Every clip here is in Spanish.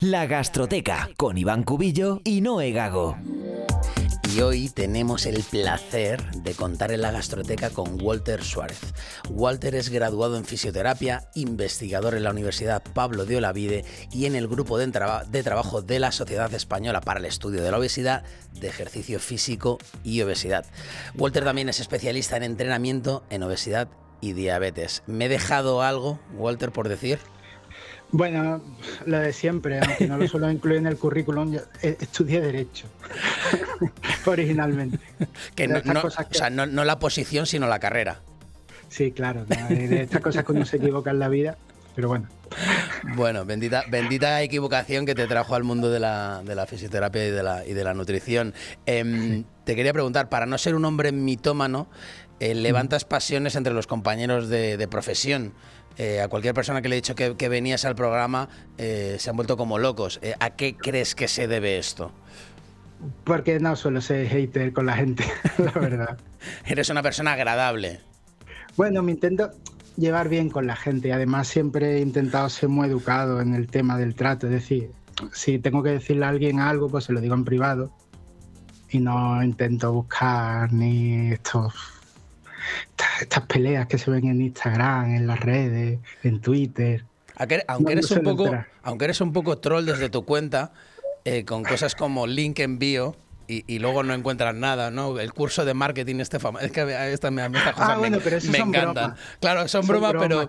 La Gastroteca, con Iván Cubillo y Noé Gago. Y hoy tenemos el placer de contar en La Gastroteca con Walter Suárez. Walter es graduado en fisioterapia, investigador en la Universidad Pablo de Olavide y en el grupo de trabajo de la Sociedad Española para el Estudio de la Obesidad, de Ejercicio Físico y Obesidad. Walter también es especialista en entrenamiento en obesidad y diabetes. ¿Me he dejado algo, Walter, por decir? Bueno, lo de siempre, aunque no lo suelo incluir en el currículum, yo estudié Derecho, originalmente. Que no la posición, sino la carrera. Sí, claro, de estas cosas que uno se equivoca en la vida, pero bueno. Bueno, bendita equivocación que te trajo al mundo de la fisioterapia y de la nutrición. Te quería preguntar, para no ser un hombre mitómano, levantas pasiones entre los compañeros de profesión. A cualquier persona que le he dicho que venías al programa se han vuelto como locos. ¿A qué crees que se debe esto? Porque no suelo ser hater con la gente, la verdad. Eres una persona agradable. Bueno, me intento llevar bien con la gente y además siempre he intentado ser muy educado en el tema del trato. Es decir, si tengo que decirle a alguien algo, pues se lo digo en privado y no intento buscar ni estas peleas que se ven en Instagram, en las redes, en Twitter. Aunque eres un poco troll desde tu cuenta, con cosas como link en bio y luego no encuentras nada, ¿no? El curso de marketing famoso. Es que estas cosas me encantan. Broma. Claro, son bromas, pero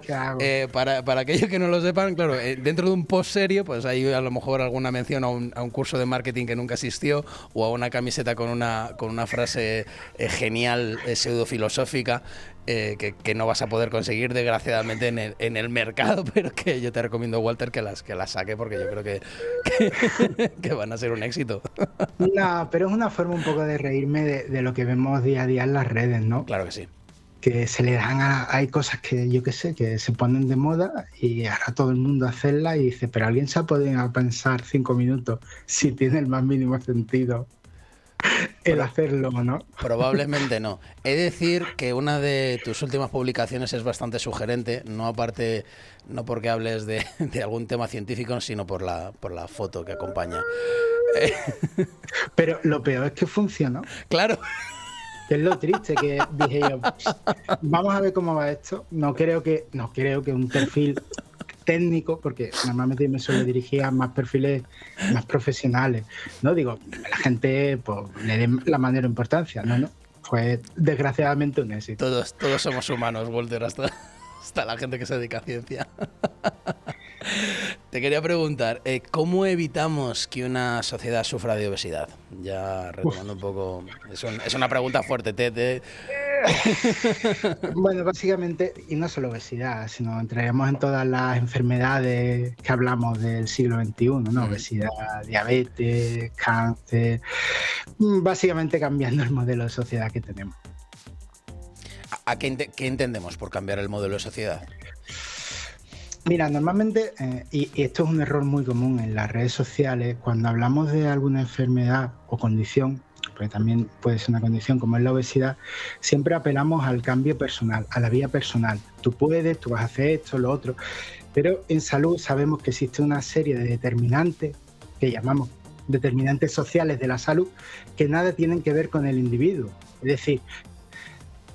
para aquellos que no lo sepan, claro, dentro de un post serio, pues hay a lo mejor alguna mención a un curso de marketing que nunca existió o a una camiseta con una frase genial, pseudofilosófica, que no vas a poder conseguir desgraciadamente en el mercado, pero que yo te recomiendo, Walter, que las saque porque yo creo que van a ser un éxito. No, pero es una forma un poco de reírme de lo que vemos día a día en las redes, ¿no? Claro que sí. Que se le dan hay cosas que yo qué sé, que se ponen de moda y ahora todo el mundo hacerla y dice, pero alguien se ha podido pensar 5 minutos si tiene el más mínimo sentido el hacerlo, ¿no? Probablemente no. He de decir que una de tus últimas publicaciones es bastante sugerente, no porque hables de algún tema científico, sino por la foto que acompaña. Pero lo peor es que funcionó. Claro. Que es lo triste, que dije yo, vamos a ver cómo va esto. No creo que un perfil técnico, porque normalmente me suelo dirigir a más perfiles más profesionales, ¿no? Digo, la gente pues, le dé la mayor importancia, ¿no? Fue desgraciadamente un éxito. Todos somos humanos, Walter, hasta la gente que se dedica a ciencia. Te quería preguntar, ¿cómo evitamos que una sociedad sufra de obesidad? Ya retomando un poco, es una pregunta fuerte. Bueno, básicamente, y no solo obesidad, sino entraríamos en todas las enfermedades que hablamos del siglo XXI, ¿no? Obesidad, diabetes, cáncer, básicamente cambiando el modelo de sociedad que tenemos. ¿Qué entendemos por cambiar el modelo de sociedad? Mira, normalmente, y esto es un error muy común en las redes sociales, cuando hablamos de alguna enfermedad o condición, porque también puede ser una condición como es la obesidad, siempre apelamos al cambio personal, a la vía personal. Tú puedes, tú vas a hacer esto, lo otro, pero en salud sabemos que existe una serie de determinantes que llamamos determinantes sociales de la salud que nada tienen que ver con el individuo. Es decir,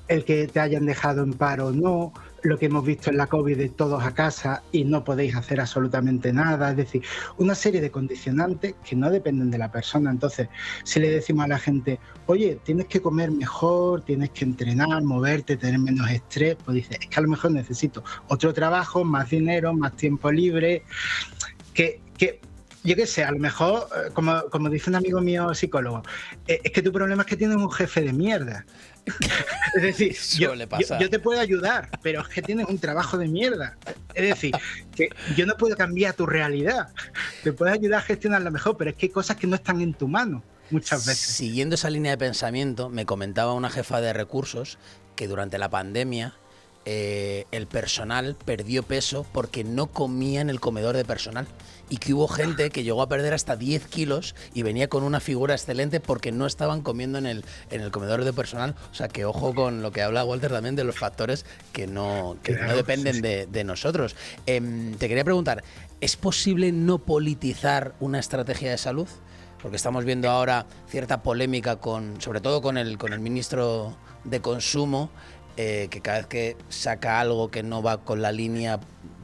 el que te hayan dejado en paro o no, lo que hemos visto en la COVID de todos a casa y no podéis hacer absolutamente nada, es decir, una serie de condicionantes que no dependen de la persona. Entonces, si le decimos a la gente, oye, tienes que comer mejor, tienes que entrenar, moverte, tener menos estrés, pues dice, es que a lo mejor necesito otro trabajo, más dinero, más tiempo libre, que yo qué sé, a lo mejor, como dice un amigo mío psicólogo, es que tu problema es que tienes un jefe de mierda. Es decir, yo te puedo ayudar, pero es que tienes un trabajo de mierda. Es decir, que yo no puedo cambiar tu realidad. Te puedo ayudar a gestionarla mejor, pero es que hay cosas que no están en tu mano muchas veces. Siguiendo esa línea de pensamiento, me comentaba una jefa de recursos que durante la pandemia el personal perdió peso porque no comía en el comedor de personal. Y que hubo gente que llegó a perder hasta 10 kilos y venía con una figura excelente porque no estaban comiendo en el comedor de personal. O sea, que ojo con lo que habla Walter también de los factores que no dependen de nosotros. Te quería preguntar, ¿es posible no politizar una estrategia de salud? Porque estamos viendo ahora cierta polémica sobre todo con el ministro de Consumo, que cada vez que saca algo que no va con la línea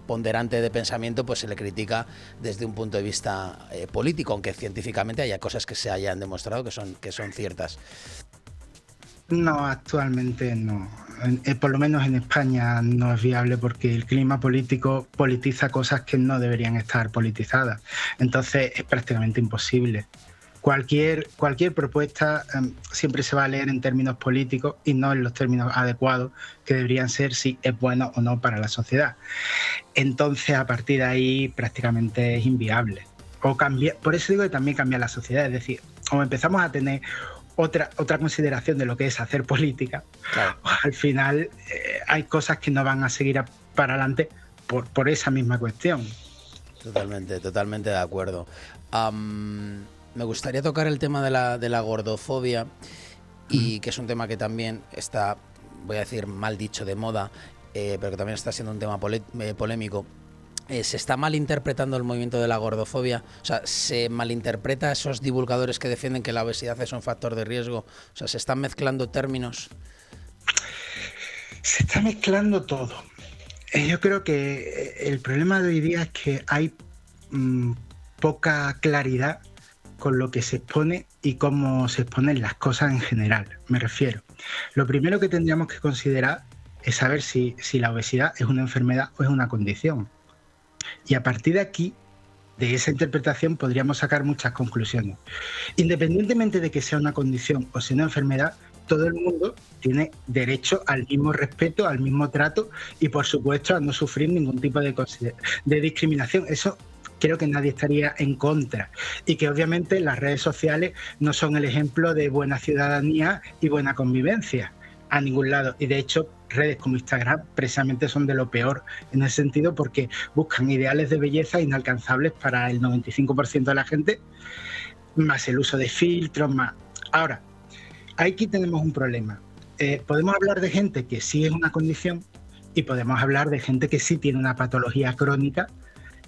ponderante de pensamiento, pues se le critica desde un punto de vista político, aunque científicamente haya cosas que se hayan demostrado que son ciertas. No, actualmente no. Por lo menos en España no es viable porque el clima político politiza cosas que no deberían estar politizadas. Entonces es prácticamente imposible. Cualquier propuesta siempre se va a leer en términos políticos y no en los términos adecuados que deberían ser si es bueno o no para la sociedad. Entonces, a partir de ahí, prácticamente es inviable. Por eso digo que también cambia la sociedad. Es decir, como empezamos a tener otra consideración de lo que es hacer política, claro, al final hay cosas que no van a seguir para adelante por esa misma cuestión. Totalmente de acuerdo. Me gustaría tocar el tema de la gordofobia, y que es un tema que también está, voy a decir mal dicho, de moda, pero que también está siendo un tema polémico. ¿Se está malinterpretando el movimiento de la gordofobia? O sea, ¿se malinterpreta a esos divulgadores que defienden que la obesidad es un factor de riesgo? O sea, ¿se están mezclando términos? Se está mezclando todo. Yo creo que el problema de hoy día es que hay poca claridad con lo que se expone y cómo se exponen las cosas en general, me refiero. Lo primero que tendríamos que considerar es saber si la obesidad es una enfermedad o es una condición. Y a partir de aquí, de esa interpretación, podríamos sacar muchas conclusiones. Independientemente de que sea una condición o sea una enfermedad, todo el mundo tiene derecho al mismo respeto, al mismo trato y, por supuesto, a no sufrir ningún tipo de discriminación. Eso creo que nadie estaría en contra, y que obviamente las redes sociales no son el ejemplo de buena ciudadanía y buena convivencia a ningún lado, y de hecho redes como Instagram precisamente son de lo peor en ese sentido, porque buscan ideales de belleza inalcanzables para el 95% de la gente, más el uso de filtros, más. Ahora, aquí tenemos un problema. Podemos hablar de gente que sí es una condición y podemos hablar de gente que sí tiene una patología crónica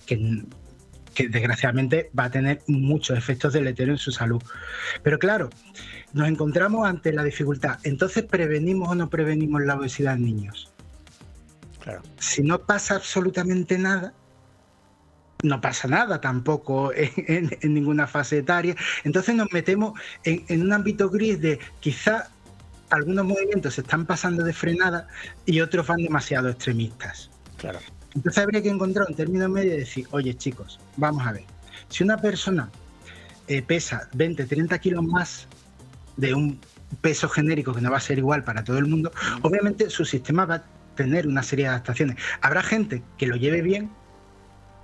que desgraciadamente va a tener muchos efectos deleterios en su salud. Pero claro, nos encontramos ante la dificultad. Entonces, ¿prevenimos o no prevenimos la obesidad en niños? Claro. Si no pasa absolutamente nada, no pasa nada tampoco en ninguna fase etaria. Entonces nos metemos en un ámbito gris de quizá algunos movimientos se están pasando de frenada y otros van demasiado extremistas. Claro. Entonces habría que encontrar un término medio y decir, oye chicos, vamos a ver, si una persona pesa 20, 30 kilos más de un peso genérico que no va a ser igual para todo el mundo, obviamente su sistema va a tener una serie de adaptaciones. Habrá gente que lo lleve bien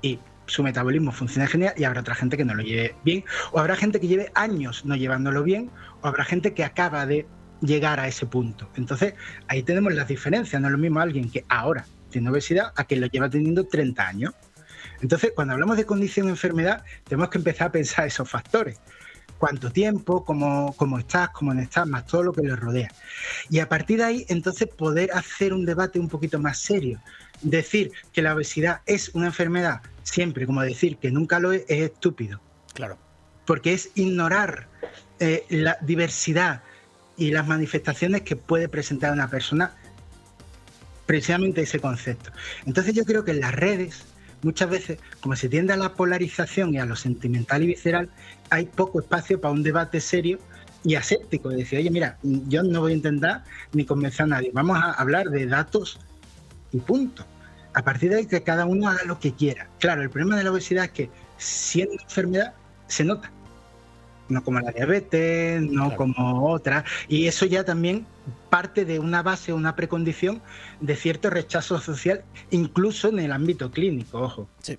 y su metabolismo funciona genial, y habrá otra gente que no lo lleve bien, o habrá gente que lleve años no llevándolo bien, o habrá gente que acaba de llegar a ese punto. Entonces ahí tenemos las diferencias. No es lo mismo alguien que ahora tiene obesidad a quien lo lleva teniendo 30 años. Entonces, cuando hablamos de condición o enfermedad, tenemos que empezar a pensar esos factores. Cuánto tiempo, cómo estás, cómo no estás, más todo lo que le rodea. Y a partir de ahí, entonces, poder hacer un debate un poquito más serio. Decir que la obesidad es una enfermedad siempre, como decir que nunca lo es estúpido. Claro. Porque es ignorar la diversidad y las manifestaciones que puede presentar una persona, precisamente ese concepto. Entonces yo creo que en las redes, muchas veces, como se tiende a la polarización y a lo sentimental y visceral, hay poco espacio para un debate serio y aséptico, de decir, oye, mira, yo no voy a intentar ni convencer a nadie, vamos a hablar de datos y punto. A partir de ahí, que cada uno haga lo que quiera. Claro, el problema de la obesidad es que, siendo enfermedad, se nota. No como la diabetes, no claro, como otra. Y eso ya también parte de una base, una precondición de cierto rechazo social, incluso en el ámbito clínico, ojo. Sí.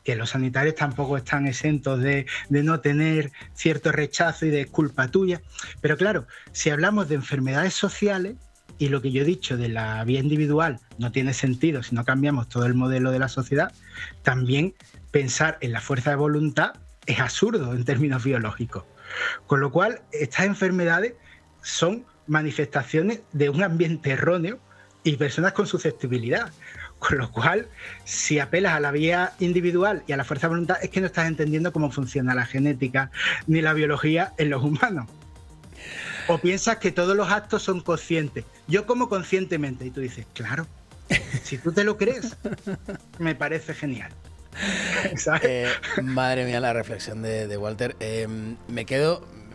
Que los sanitarios tampoco están exentos de no tener cierto rechazo y de culpa tuya. Pero claro, si hablamos de enfermedades sociales, y lo que yo he dicho de la vía individual no tiene sentido si no cambiamos todo el modelo de la sociedad, también pensar en la fuerza de voluntad es absurdo en términos biológicos. Con lo cual, estas enfermedades son manifestaciones de un ambiente erróneo y personas con susceptibilidad. Con lo cual, si apelas a la vía individual y a la fuerza de voluntad, es que no estás entendiendo cómo funciona la genética ni la biología en los humanos. O piensas que todos los actos son conscientes. Yo como conscientemente. Y tú dices, claro, si tú te lo crees, me parece genial. Madre mía, la reflexión de Walter.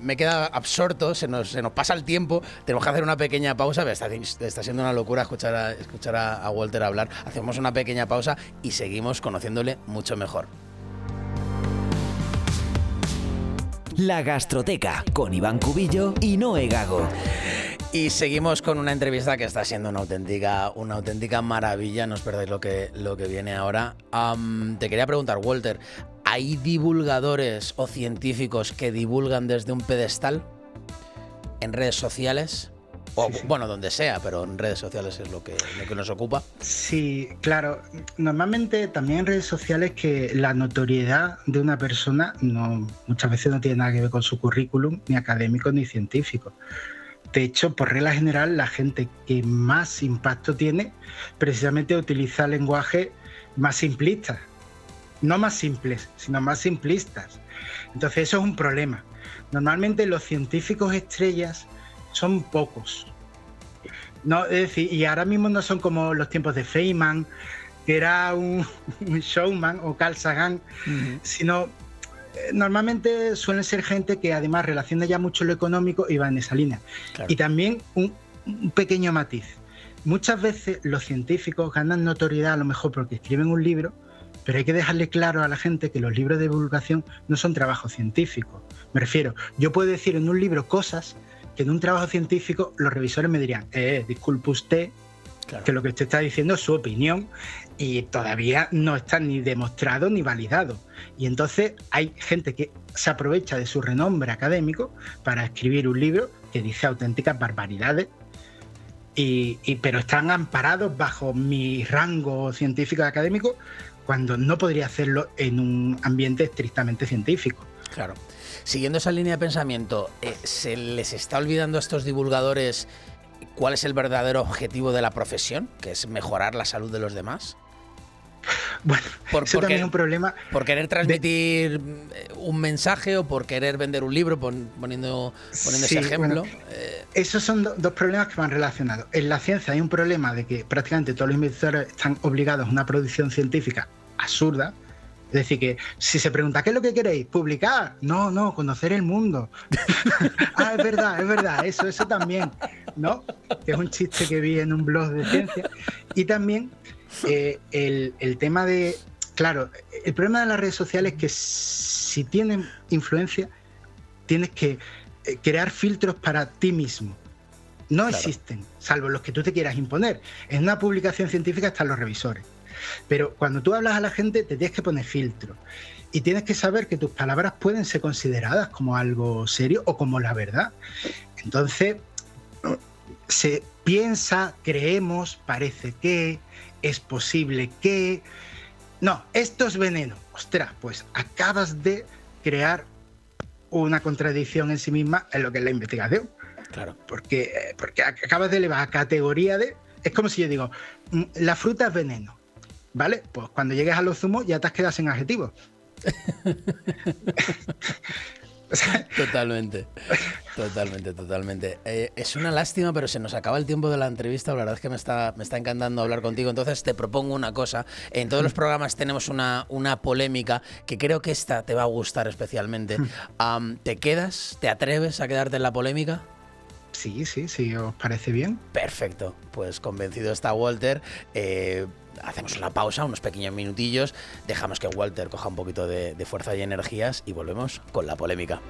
Me queda absorto, se nos pasa el tiempo, tenemos que hacer una pequeña pausa. Está siendo una locura escuchar a Walter hablar. Hacemos una pequeña pausa y seguimos conociéndole mucho mejor. La Gastroteca, con Iván Cubillo y Noé Gago. Y seguimos con una entrevista que está siendo una auténtica maravilla. No os perdáis lo que viene ahora. Te quería preguntar, Walter, ¿hay divulgadores o científicos que divulgan desde un pedestal en redes sociales? O, sí. Bueno, donde sea, pero en redes sociales es lo que nos ocupa. Sí, claro. Normalmente también en redes sociales que la notoriedad de una persona muchas veces no tiene nada que ver con su currículum, ni académico ni científico. De hecho, por regla general, la gente que más impacto tiene precisamente utiliza lenguaje más simplista. No más simples, sino más simplistas. Entonces eso es un problema. Normalmente los científicos estrellas son pocos. No, es decir, y ahora mismo no son como los tiempos de Feynman, que era un showman, o Carl Sagan, sino normalmente suelen ser gente que además relaciona ya mucho lo económico y va en esa línea. Claro. Y también un pequeño matiz. Muchas veces los científicos ganan notoriedad a lo mejor porque escriben un libro, pero hay que dejarle claro a la gente que los libros de divulgación no son trabajos científicos. Me refiero, yo puedo decir en un libro cosas que en un trabajo científico los revisores me dirían, disculpe usted, claro, que lo que usted está diciendo es su opinión y todavía no está ni demostrado ni validado. Y entonces hay gente que se aprovecha de su renombre académico para escribir un libro que dice auténticas barbaridades, pero están amparados bajo mi rango científico y académico cuando no podría hacerlo en un ambiente estrictamente científico. Claro. Siguiendo esa línea de pensamiento, ¿se les está olvidando a estos divulgadores cuál es el verdadero objetivo de la profesión, que es mejorar la salud de los demás? Bueno, eso también es un problema. ¿Por querer transmitir un mensaje o por querer vender un libro, poniendo ese ejemplo? Bueno, esos son dos problemas que van relacionados. En la ciencia hay un problema de que prácticamente todos los investigadores están obligados a una producción científica absurda. Es decir, que si se pregunta, ¿qué es lo que queréis? ¿Publicar? No, conocer el mundo. Es verdad, eso también, ¿no? Que es un chiste que vi en un blog de ciencia. Y también el tema de... Claro, el problema de las redes sociales es que si tienen influencia, tienes que crear filtros para ti mismo. No existen, salvo los que tú te quieras imponer. En una publicación científica están los revisores. Pero cuando tú hablas a la gente te tienes que poner filtro y tienes que saber que tus palabras pueden ser consideradas como algo serio o como la verdad. Entonces se piensa, creemos, parece que, es posible que... No, esto es veneno. Ostras, pues acabas de crear una contradicción en sí misma en lo que es la investigación. Claro. Porque acabas de elevar a categoría de... Es como si yo digo, la fruta es veneno. ¿Vale? Pues cuando llegues a los zumos ya te has quedado sin adjetivos. O sea, Totalmente. Es una lástima, pero se nos acaba el tiempo de la entrevista. La verdad es que me está encantando hablar contigo. Entonces te propongo una cosa. En todos los programas tenemos una polémica que creo que esta te va a gustar especialmente. ¿Te quedas? ¿Te atreves a quedarte en la polémica? Sí, ¿os parece bien? Perfecto, pues convencido está Walter. Hacemos una pausa, unos pequeños minutillos, dejamos que Walter coja un poquito de fuerza y energías y volvemos con la polémica.